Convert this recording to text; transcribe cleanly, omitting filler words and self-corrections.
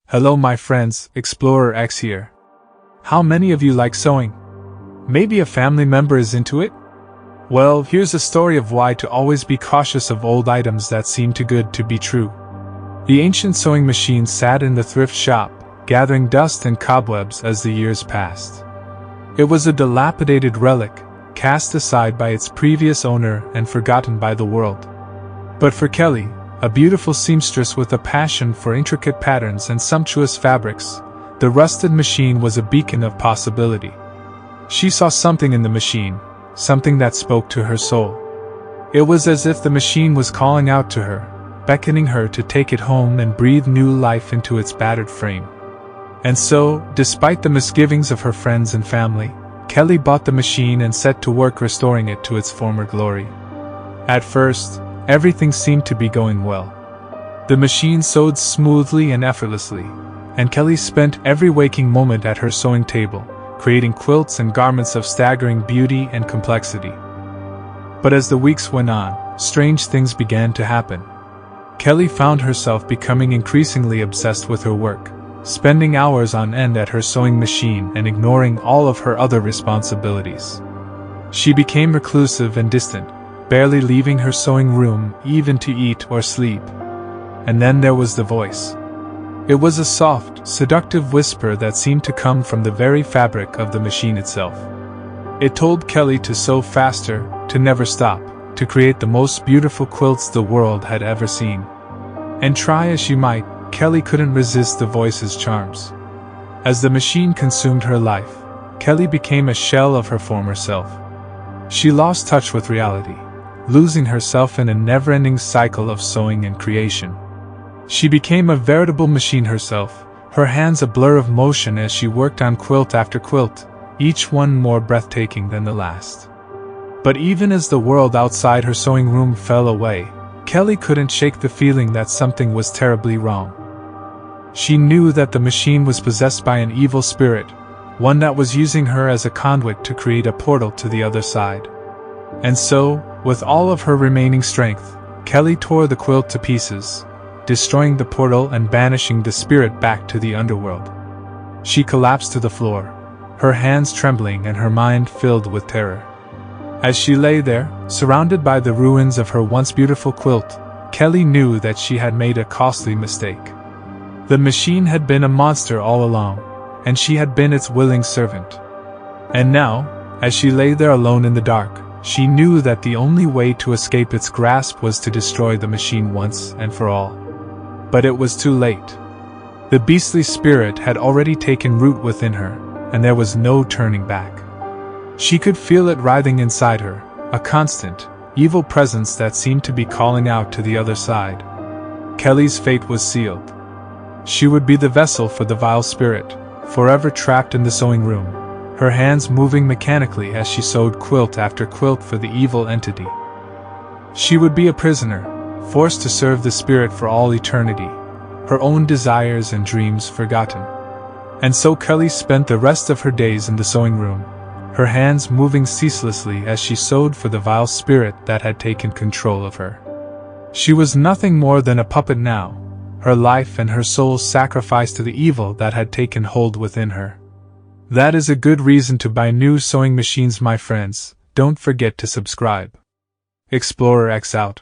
Hello my friends, Explorer X here. How many of you like sewing? Maybe a family member is into it? Well, here's a story of why to always be cautious of old items that seem too good to be true. The ancient sewing machine sat in the thrift shop, gathering dust and cobwebs as the years passed. It was a dilapidated relic, cast aside by its previous owner and forgotten by the world. But for Kelly, a beautiful seamstress with a passion for intricate patterns and sumptuous fabrics, the rusted machine was a beacon of possibility. She saw something in the machine, something that spoke to her soul. It was as if the machine was calling out to her, beckoning her to take it home and breathe new life into its battered frame. And so, despite the misgivings of her friends and family, Kelly bought the machine and set to work restoring it to its former glory. At first, everything seemed to be going well. The machine sewed smoothly and effortlessly, and Kelly spent every waking moment at her sewing table, creating quilts and garments of staggering beauty and complexity. But as the weeks went on, strange things began to happen. Kelly found herself becoming increasingly obsessed with her work, spending hours on end at her sewing machine and ignoring all of her other responsibilities. She became reclusive and distant, barely leaving her sewing room even to eat or sleep. And then there was the voice. It was a soft, seductive whisper that seemed to come from the very fabric of the machine itself. It told Kelly to sew faster, to never stop, to create the most beautiful quilts the world had ever seen. And try as she might, Kelly couldn't resist the voice's charms. As the machine consumed her life, Kelly became a shell of her former self. She lost touch with reality, losing herself in a never-ending cycle of sewing and creation. She became a veritable machine herself, her hands a blur of motion as she worked on quilt after quilt, each one more breathtaking than the last. But even as the world outside her sewing room fell away, Kelly couldn't shake the feeling that something was terribly wrong. She knew that the machine was possessed by an evil spirit, one that was using her as a conduit to create a portal to the other side. And so, with all of her remaining strength, Kelly tore the quilt to pieces, destroying the portal and banishing the spirit back to the underworld. She collapsed to the floor, her hands trembling and her mind filled with terror. As she lay there, surrounded by the ruins of her once beautiful quilt, Kelly knew that she had made a costly mistake. The machine had been a monster all along, and she had been its willing servant. And now, as she lay there alone in the dark, she knew that the only way to escape its grasp was to destroy the machine once and for all. But it was too late. The beastly spirit had already taken root within her, and there was no turning back. She could feel it writhing inside her, a constant, evil presence that seemed to be calling out to the other side. Kelly's fate was sealed. She would be the vessel for the vile spirit, forever trapped in the sewing room, her hands moving mechanically as she sewed quilt after quilt for the evil entity. She would be a prisoner, forced to serve the spirit for all eternity, her own desires and dreams forgotten. And so Kelly spent the rest of her days in the sewing room, her hands moving ceaselessly as she sewed for the vile spirit that had taken control of her. She was nothing more than a puppet now, her life and her soul sacrificed to the evil that had taken hold within her. That is a good reason to buy new sewing machines, my friends. Don't forget to subscribe. Explorer X out.